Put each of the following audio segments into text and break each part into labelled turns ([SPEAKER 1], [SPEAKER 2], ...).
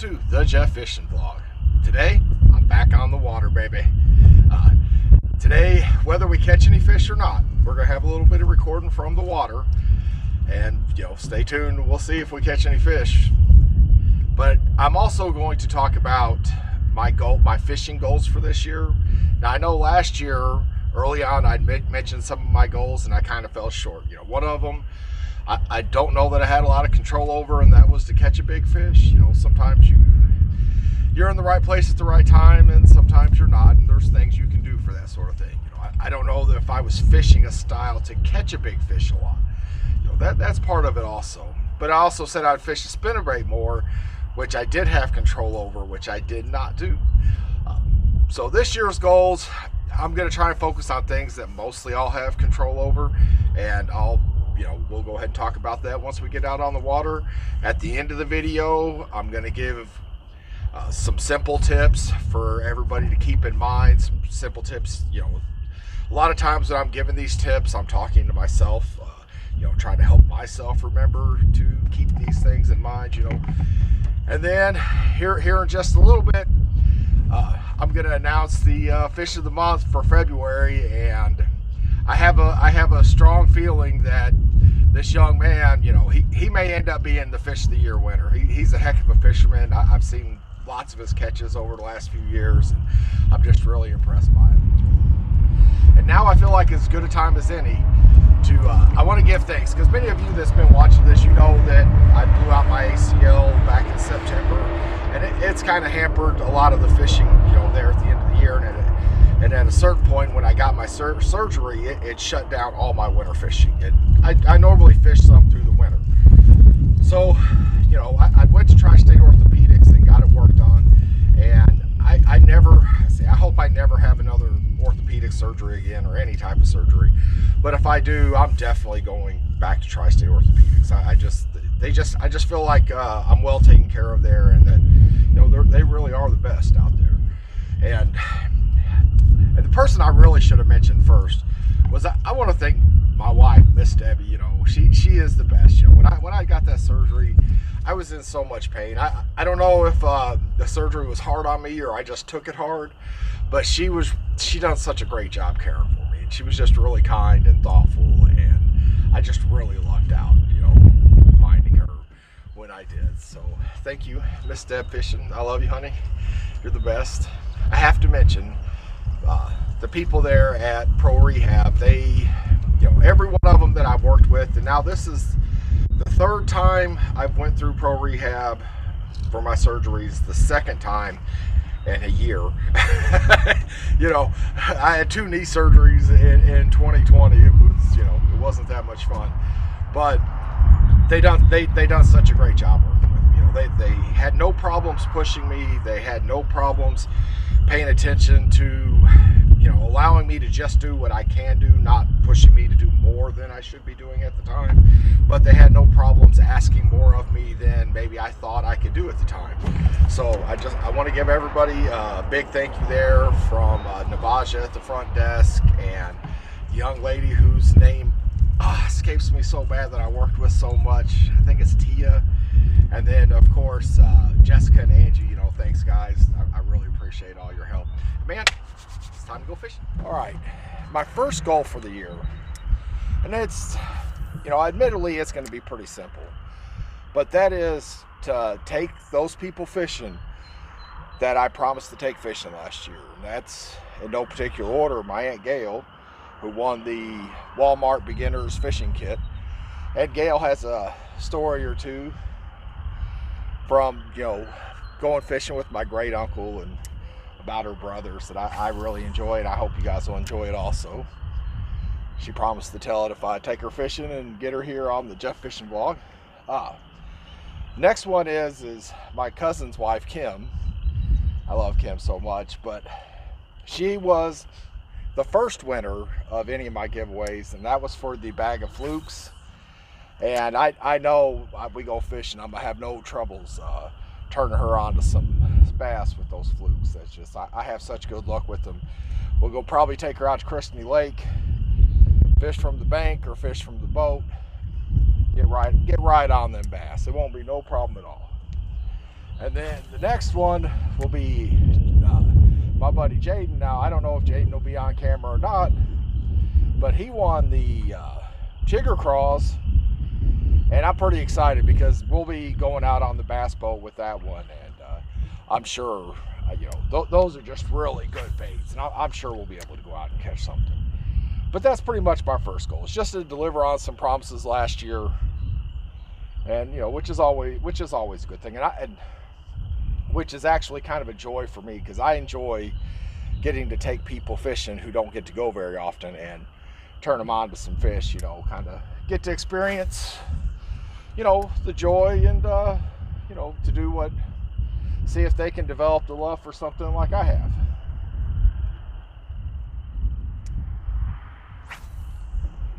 [SPEAKER 1] to the Jeff Fishing Vlog. Today, I'm back on the water, baby. Today, whether we catch any fish or not, we're gonna have a little bit of recording from the water, and stay tuned. We'll see if we catch any fish. But I'm also going to talk about my fishing goals for this year. Now, I know last year, early on, I mentioned some of my goals, and I kind of fell short. One of them, I don't know that I had a lot of control over, and that was to catch a big fish. Sometimes you're in the right place at the right time, and sometimes you're not, and there's things you can do for that sort of thing. I don't know that if I was fishing a style to catch a big fish a lot. That's part of it also. But I also said I'd fish a spinnerbait more, which I did have control over, which I did not do. So this year's goals, I'm going to try and focus on things that mostly I'll have control over, and we'll go ahead and talk about that once we get out on the water. At the end of the video, I'm going to give some simple tips for everybody to keep in mind. Some simple tips. A lot of times when I'm giving these tips, I'm talking to myself, trying to help myself remember to keep these things in mind. And then here in just a little bit, I'm going to announce the fish of the month for February, and I have a strong feeling that this young man, he may end up being the fish of the year winner. He's a heck of a fisherman. I've seen lots of his catches over the last few years, and I'm just really impressed by him. And now I feel like as good a time as any to, I want to give thanks, because many of you that's been watching this, you know that I blew out my ACL back in September, and it's kind of hampered a lot of the fishing, there at the end of the year, and at a certain point when I got my surgery, it shut down all my winter fishing. I normally fish some through the winter. So, I went to Tri-State Orthopedics and got it worked on, and I hope I never have another orthopedic surgery again, or any type of surgery. But if I do, I'm definitely going back to Tri-State Orthopedics. I just feel like I'm well taken care of there, and that they really are the best out there. And the person I really should have mentioned first was I want to thank my wife, Miss Debbie. She is the best. When I got that surgery, I was in so much pain. I don't know if the surgery was hard on me or I just took it hard, but she done such a great job caring for me, and she was just really kind and thoughtful, and I just really lucked out, finding her when I did. So thank you, Miss Deb Fishing. I love you, honey. You're the best. I have to mention the people there at Pro Rehab. They, every one of them that I've worked with, and now this is the third time I've went through Pro Rehab for my surgeries, the second time in a year. I had 2 knee surgeries in 2020. It was, it wasn't that much fun, but they done such a great job working with me. They had no problems pushing me. They had no problems paying attention to, allowing me to just do what I can do, not pushing me to do more than I should be doing at the time. But they had no problems asking more of me than maybe I thought I could do at the time. So I want to give everybody a big thank you there, from Navaja at the front desk, and the young lady whose name escapes me so bad that I worked with so much. I think it's Tia. And then, of course, Jessica and Angie. Thanks, guys. I really appreciate all your help. Man, it's time to go fishing. All right, my first goal for the year, and it's, admittedly, it's going to be pretty simple, but that is to take those people fishing that I promised to take fishing last year. And that's, in no particular order, my Aunt Gail, who won the Walmart Beginners Fishing Kit. And Gail has a story or two from, going fishing with my great uncle and about her brothers that I really enjoyed. I hope you guys will enjoy it also. She promised to tell it if I take her fishing and get her here on the Jeff Fishing Vlog. Next one is my cousin's wife, Kim. I love Kim so much, but she was the first winner of any of my giveaways, and that was for the bag of flukes. And I know we go fishing, I'm gonna have no troubles turning her on to some bass with those flukes. That's just, I have such good luck with them. We'll go probably take her out to Christine Lake, fish from the bank or fish from the boat, get right on them bass. It won't be no problem at all. And then the next one will be my buddy Jaden. Now, I don't know if Jaden will be on camera or not, but he won the jigger craws, and I'm pretty excited because we'll be going out on the bass boat with that one, and I'm sure those are just really good baits, and I'm sure we'll be able to go out and catch something. But that's pretty much my first goal. It's just to deliver on some promises last year, and which is always a good thing, and which is actually kind of a joy for me, because I enjoy getting to take people fishing who don't get to go very often and turn them on to some fish, kind of get to experience, the joy, and, to do see if they can develop the love for something like I have.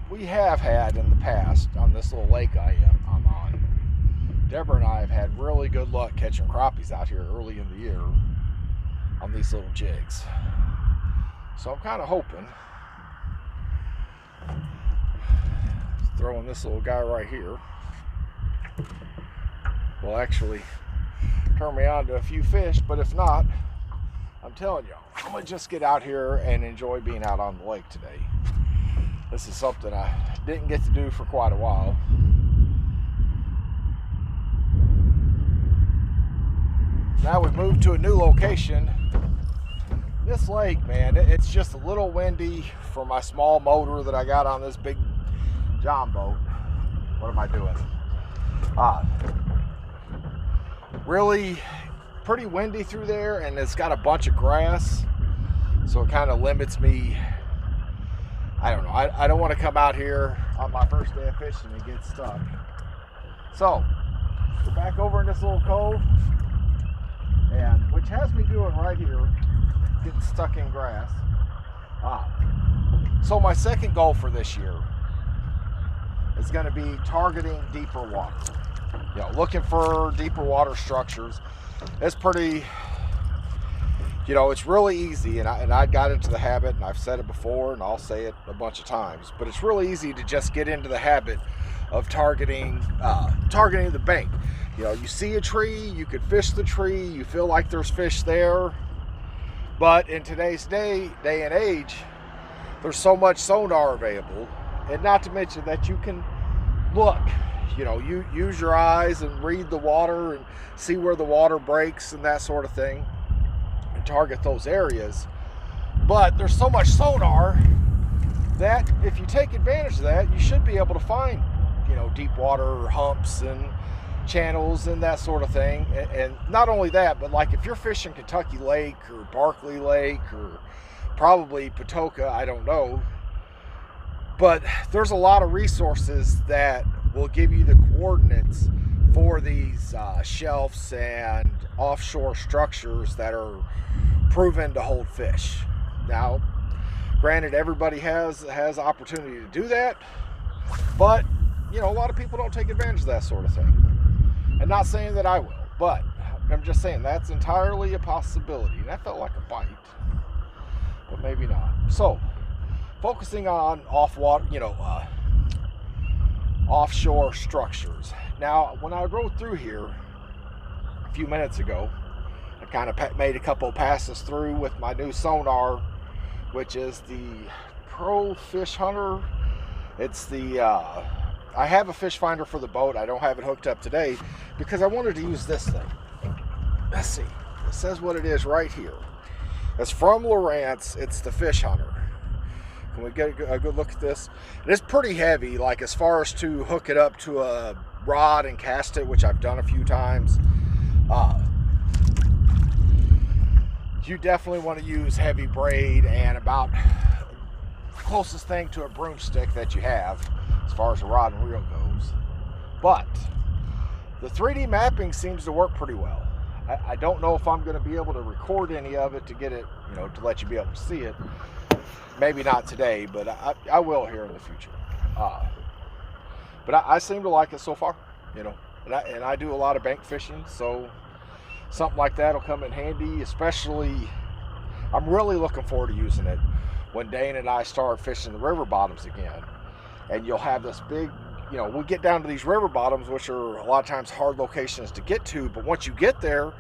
[SPEAKER 1] We have had in the past on this little lake I'm on, Deborah and I have had really good luck catching crappies out here early in the year on these little jigs. So I'm kind of hoping, throwing this little guy right here will actually turn me on to a few fish. But if not, I'm telling you, I'm gonna just get out here and enjoy being out on the lake today. This is something I didn't get to do for quite a while. Now we've moved to a new location. This lake, man, it's just a little windy for my small motor that I got on this big John boat. What am I doing? Really pretty windy through there, and it's got a bunch of grass, so it kind of limits me. I don't know. I don't want to come out here on my first day of fishing and get stuck. So we're back over in this little cove, and which has me doing right here, getting stuck in grass. So my second goal for this year is going to be targeting deeper water. Looking for deeper water structures. It's pretty, it's really easy, and I got into the habit, and I've said it before, and I'll say it a bunch of times, but it's really easy to just get into the habit of targeting the bank. You see a tree, you could fish the tree, you feel like there's fish there, but in today's day and age, there's so much sonar available, and not to mention that you can look, you use your eyes and read the water and see where the water breaks and that sort of thing, and target those areas. But there's so much sonar that if you take advantage of that, you should be able to find, deep water humps and channels and that sort of thing. And not only that, but like if you're fishing Kentucky Lake or Barkley Lake or probably Patoka, I don't know, but there's a lot of resources that will give you the coordinates for these shelves and offshore structures that are proven to hold fish. Now, granted, everybody has opportunity to do that, but a lot of people don't take advantage of that sort of thing. And not saying that I will, but I'm just saying that's entirely a possibility. And that felt like a bite, but maybe not. So, focusing on offshore structures. Now, when I rode through here a few minutes ago, I kind of made a couple of passes through with my new sonar, which is the Pro Fish Hunter. It's the I have a fish finder for the boat. I don't have it hooked up today because I wanted to use this thing. Let's see. It says what it is right here. It's from Lowrance. It's the Fish Hunter. Can we get a good look at this? And it's pretty heavy, like as far as to hook it up to a rod and cast it, which I've done a few times. You definitely want to use heavy braid and about closest thing to a broomstick that you have as far as a rod and reel goes. But the 3D mapping seems to work pretty well. I don't know if I'm going to be able to record any of it to get it, to let you be able to see it. Maybe not today, but I will here in the future. But I seem to like it so far, and I do a lot of bank fishing, so something like that will come in handy. Especially, I'm really looking forward to using it when Dane and I start fishing the river bottoms again, and you'll have this big you know, we get down to these river bottoms, which are a lot of times hard locations to get to, but once you get there,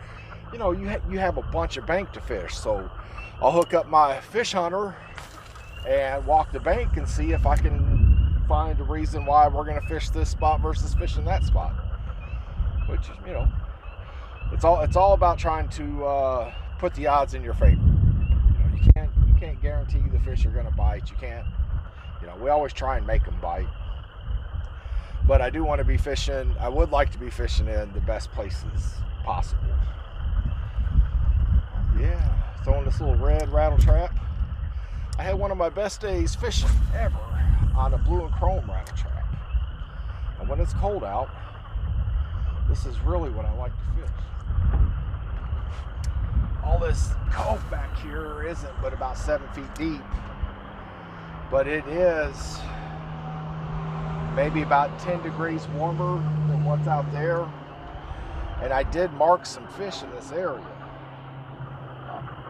[SPEAKER 1] you know, you have a bunch of bank to fish. So I'll hook up my fish hunter and walk the bank and see if I can find a reason why we're going to fish this spot versus fishing that spot. Which is, you know, it's all about trying to put the odds in your favor. You know, you can't guarantee the fish are going to bite. You can't, you know, we always try and make them bite. But I do want to be fishing. I would like to be fishing in the best places possible. Yeah, throwing this little red rattle trap. I had one of my best days fishing ever on a blue and chrome rattle trap. And when it's cold out, this is really what I like to fish. All this cove back here isn't but about 7 feet deep, but it is maybe about 10 degrees warmer than what's out there. And I did mark some fish in this area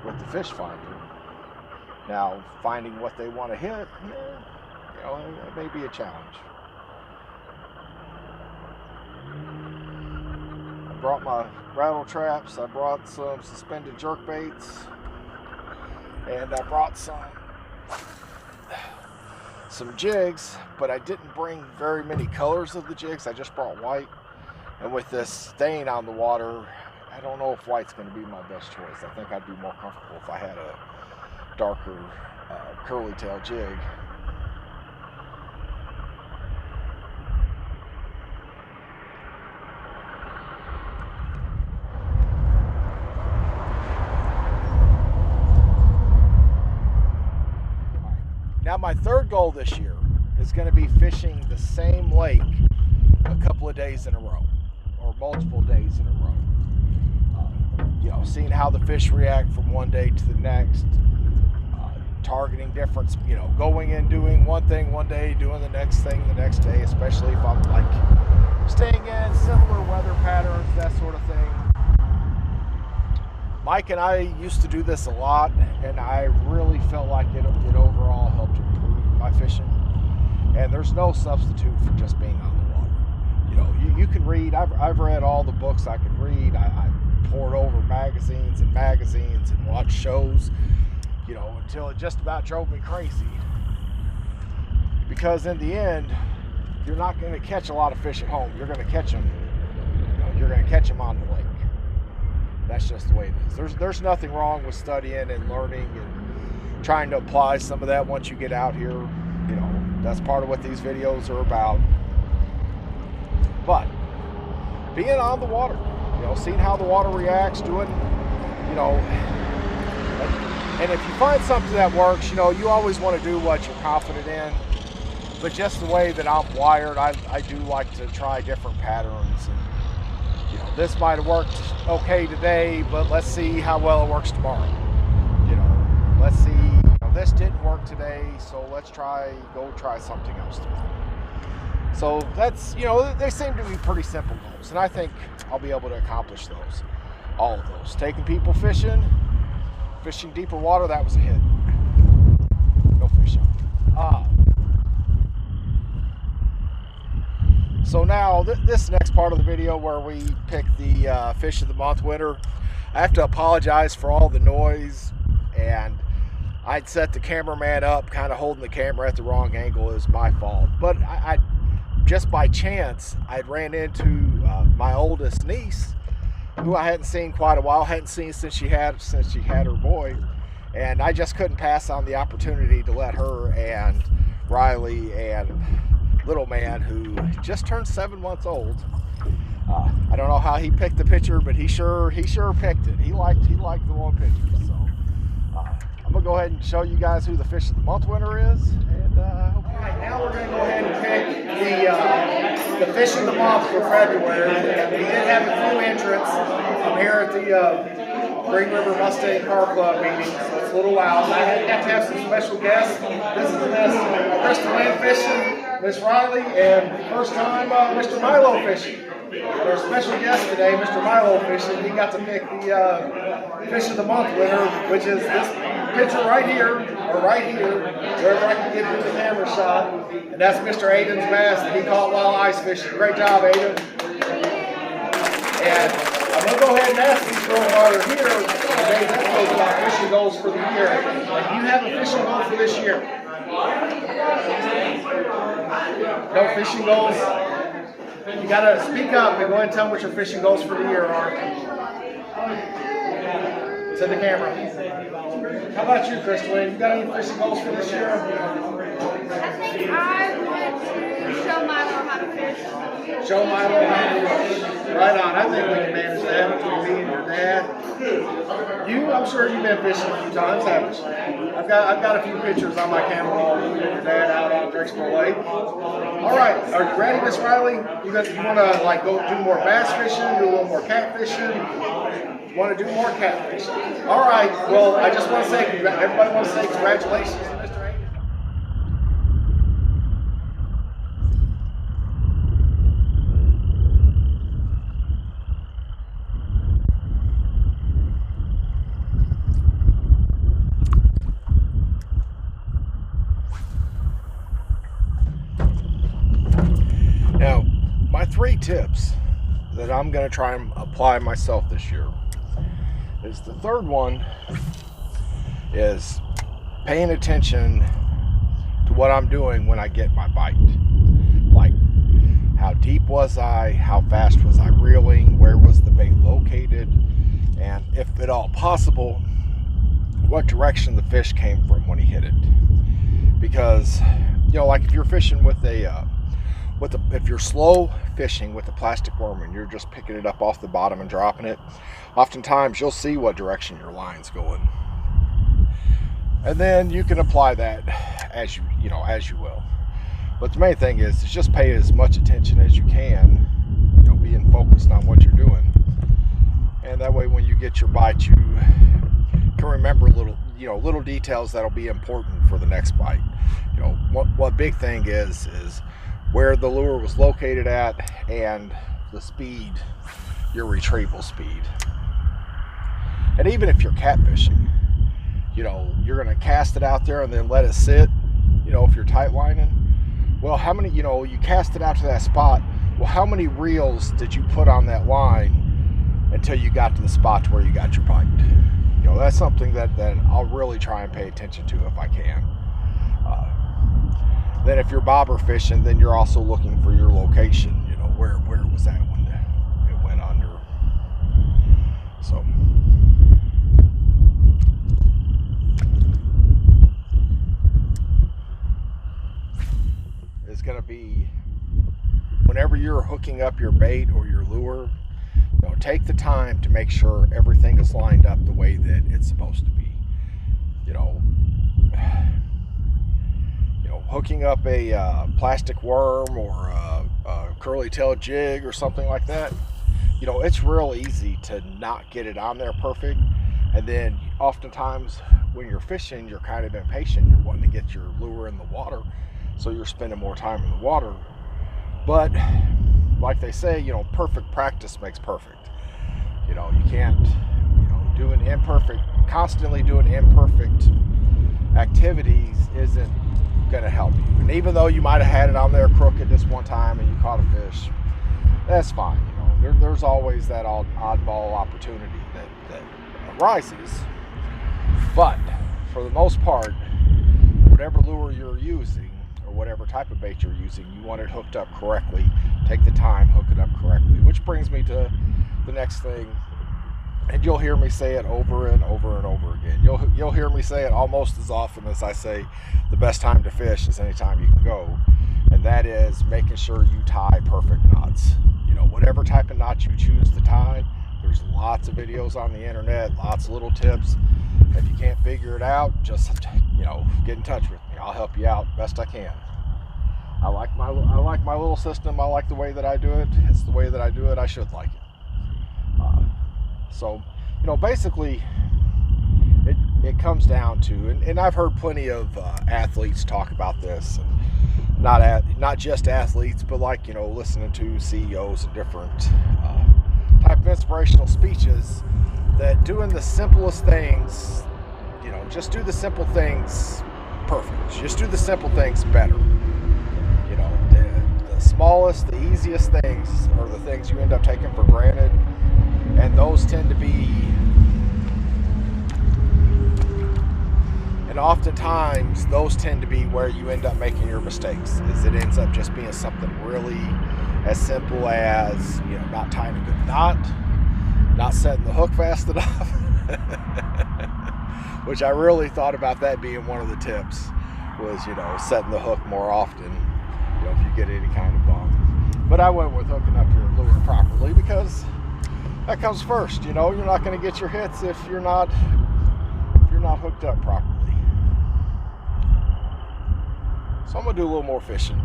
[SPEAKER 1] with the fish finder. Now, finding what they want to hit, you know, it may be a challenge. I brought my rattle traps, I brought some suspended jerk baits, and I brought some jigs, but I didn't bring very many colors of the jigs. I just brought white. And with this stain on the water, I don't know if white's going to be my best choice. I think I'd be more comfortable if I had a darker curly tail jig. Now my third goal this year is going to be fishing the same lake a couple of days in a row, or multiple days in a row. You know, seeing how the fish react from one day to the next, targeting different, you know, going and doing one thing one day, doing the next thing the next day, especially if I'm like staying in similar weather patterns, that sort of thing. Mike and I used to do this a lot, and I really felt like it overall helped improve my fishing. And there's no substitute for just being on the water. You know, you can read, I've read all the books I could read. I poured over magazines and watched shows, you know, until it just about drove me crazy. Because in the end, you're not going to catch a lot of fish at home. You're going to catch them, you know, you're going to catch them on the lake. That's just the way it is. There's nothing wrong with studying and learning and trying to apply some of that once you get out here. You know, that's part of what these videos are about. But being on the water, you know, seeing how the water reacts, doing, you know, and if you find something that works, you know, you always want to do what you're confident in. But just the way that I'm wired, I do like to try different patterns. And, you know, this might have worked okay today, but let's see how well it works tomorrow. You know, let's see, you know, this didn't work today, so let's go try something else tomorrow. So that's, you know, they seem to be pretty simple goals, and I think I'll be able to accomplish those, all of those. Taking people fishing deeper water, that was a hit. No fish on. So now this next part of the video where we pick the fish of the month winner, I have to apologize for all the noise, and I'd set the cameraman up kind of holding the camera at the wrong angle. Is my fault. But I just by chance, I'd ran into my oldest niece, who I hadn't seen quite a while, hadn't seen since she had her boy, and I just couldn't pass on the opportunity to let her and Riley and little man, who just turned 7 months old. I don't know how he picked the picture, but he sure picked it. He liked the one picture. So I'm gonna go ahead and show you guys who the fish of the month winner is, and all right, now we're gonna go ahead and pick the fish of the month for February. We did have a few entrants. I'm here at the Green River Mustang Car Club meeting, so it's a little loud. I have to have some special guests. This is Miss Crystal Lynn fishing, Miss Riley, and first time Mr. Milo fishing.
[SPEAKER 2] And our special guest today, Mr. Milo Fishing, he got to pick the Fish of the Month winner, which is this picture right here, wherever I can give you the camera shot. And that's Mr. Aiden's bass that he caught while ice fishing. Great job, Aiden. And I'm going to go ahead and ask these girls while they're here, today's episode is about fishing goals for the year. And do you have a fishing goal for this year? No fishing goals? You got to speak up and go ahead and tell them what your fishing goals for the year are. To the camera. How about you, Crystal? You got any fishing goals for this year?
[SPEAKER 3] I think I want to show Milo how to fish.
[SPEAKER 2] Show Milo how to fish. Right on. I think we can manage that between me and your dad. I'm sure you've been fishing a few times, haven't you? I've got a few pictures on my camera roll of you and your dad out on Bluegrass FwA. All right, are you ready, Miss Riley? You want to like go do more bass fishing, do a little more cat fishing? You want to do more cat fishing? All right. Well, I just want to say, everybody wants to say congratulations to Mr. Aiden.
[SPEAKER 1] Now, my 3 tips that I'm going to try and apply myself this year is the third one is paying attention to what I'm doing when I get my bite. Like, how deep was I? How fast was I reeling? Where was the bait located? And if at all possible, what direction the fish came from when he hit it. Because, like if you're fishing with if you're slow fishing with a plastic worm and you're just picking it up off the bottom and dropping it, oftentimes you'll see what direction your line's going. And then you can apply that as you will. But the main thing is just pay as much attention as you can, being focused on what you're doing. And that way when you get your bite, you can remember little details that'll be important for the next bite. What big thing is where the lure was located at and the speed, your retrieval speed. And even if you're catfishing, you're going to cast it out there and then let it sit, if you're tight lining. Well, how many, you cast it out to that spot. Well, how many reels did you put on that line until you got to the spot to where you got your bite? That's something that I'll really try and pay attention to if I can. Then if you're bobber fishing, then you're also looking for your location. Where was that when it went under? So it's going to be whenever you're hooking up your bait or your lure, take the time to make sure everything is lined up the way that it's supposed to be. Hooking up a plastic worm or a curly-tailed jig or something like that, it's real easy to not get it on there perfect. And then oftentimes when you're fishing, you're kind of impatient. You're wanting to get your lure in the water, so you're spending more time in the water. But like they say, perfect practice makes perfect. You can't, constantly doing imperfect activities isn't going to help you. And even though you might have had it on there crooked this one time and you caught a fish, that's fine. There's always that oddball opportunity that arises. But for the most part, whatever lure you're using or whatever type of bait you're using, you want it hooked up correctly. Take the time, hook it up correctly. Which brings me to the next thing, and you'll hear me say it over and over and over again. You'll hear me say it almost as often as I say the best time to fish is anytime you can go, and that is making sure you tie perfect knots. Whatever type of knot you choose to tie, there's lots of videos on the internet, lots of little tips. If you can't figure it out, just get in touch with me. I'll help you out best I can. I like my little system. I like the way that I do it. It's the way that I do it. I should like it. So basically it comes down to, and I've heard plenty of athletes talk about this, and not just athletes, but like, you know, listening to CEOs and different type of inspirational speeches, that doing the simplest things, you know, just do the simple things perfect. Just do the simple things better. You know, the smallest, the easiest things are the things you end up taking for granted, and those tend to be, and oftentimes those tend to be where you end up making your mistakes, is it ends up just being something really as simple as, you know, not tying a good knot, not setting the hook fast enough, which I really thought about that being one of the tips, was, you know, setting the hook more often, you know, if you get any kind of bump. But I went with hooking up your lure properly, because that comes first. You know, you're not going to get your hits if you're not hooked up properly. So I'm going to do a little more fishing,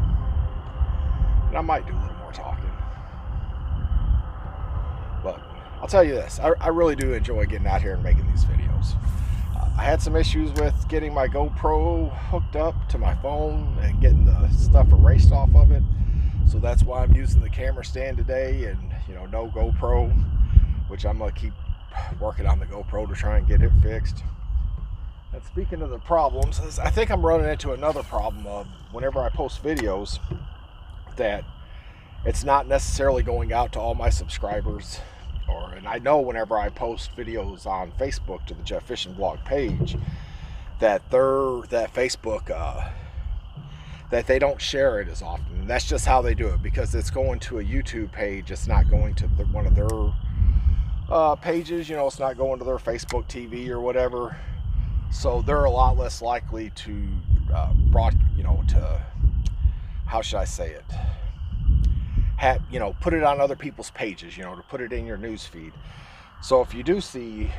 [SPEAKER 1] and I might do a little more talking. But I'll tell you this, I really do enjoy getting out here and making these videos. I had some issues with getting my GoPro hooked up to my phone and getting the stuff erased off of it. So that's why I'm using the camera stand today, and, you know, no GoPro, which I'm going to keep working on the GoPro to try and get it fixed. And speaking of the problems, I think I'm running into another problem of whenever I post videos, that it's not necessarily going out to all my subscribers. And I know whenever I post videos on Facebook to the Jeff Fishing Vlog page, that Facebook, that they don't share it as often. And that's just how they do it, because it's going to a YouTube page. It's not going to one of their pages. You know, it's not going to their Facebook TV or whatever. So they're a lot less likely to you know, to, how should I say it, you know, put it on other people's pages, you know, to put it in your news feed. So if you do see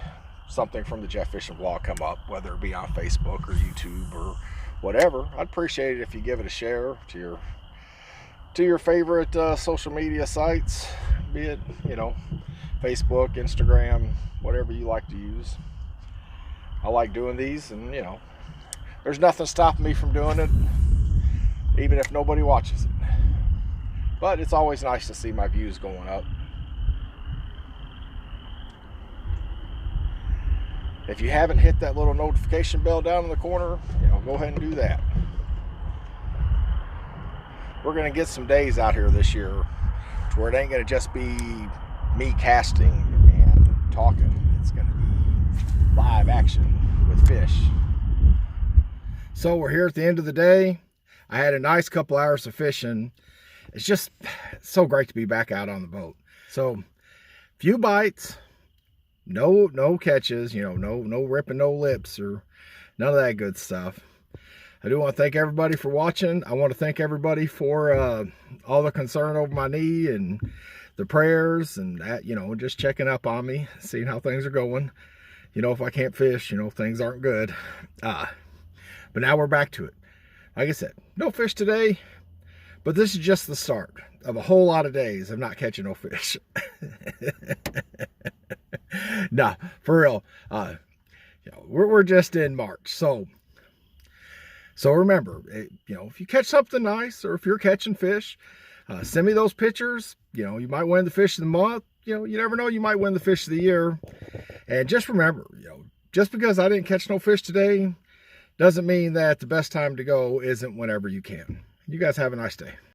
[SPEAKER 1] something from the Jeff Fishing Vlog come up, whether it be on Facebook or YouTube or whatever, I'd appreciate it if you give it a share to your favorite social media sites, be it, you know, Facebook, Instagram, whatever you like to use. I like doing these, and, you know, there's nothing stopping me from doing it, even if nobody watches it. But it's always nice to see my views going up. If you haven't hit that little notification bell down in the corner, you know, go ahead and do that. We're going to get some days out here this year to where it ain't going to just be me casting and talking. It's going to be live action with fish. So we're here at the end of the day. I had a nice couple hours of fishing. It's just so great to be back out on the boat. So, few bites, no catches, you know, no ripping no lips or none of that good stuff. I do want to thank everybody for watching. I want to thank everybody for all the concern over my knee and the prayers and that, you know, just checking up on me, seeing how things are going. You know, if I can't fish, you know, things aren't good. But now we're back to it. Like I said, no fish today. But this is just the start of a whole lot of days of not catching no fish. Nah, for real. You know, we're just in March. So remember, you know, if you catch something nice, or if you're catching fish, send me those pictures. You know, you might win the fish of the month. You know, you never know, you might win the fish of the year. And just remember, you know, just because I didn't catch no fish today doesn't mean that the best time to go isn't whenever you can. You guys have a nice day.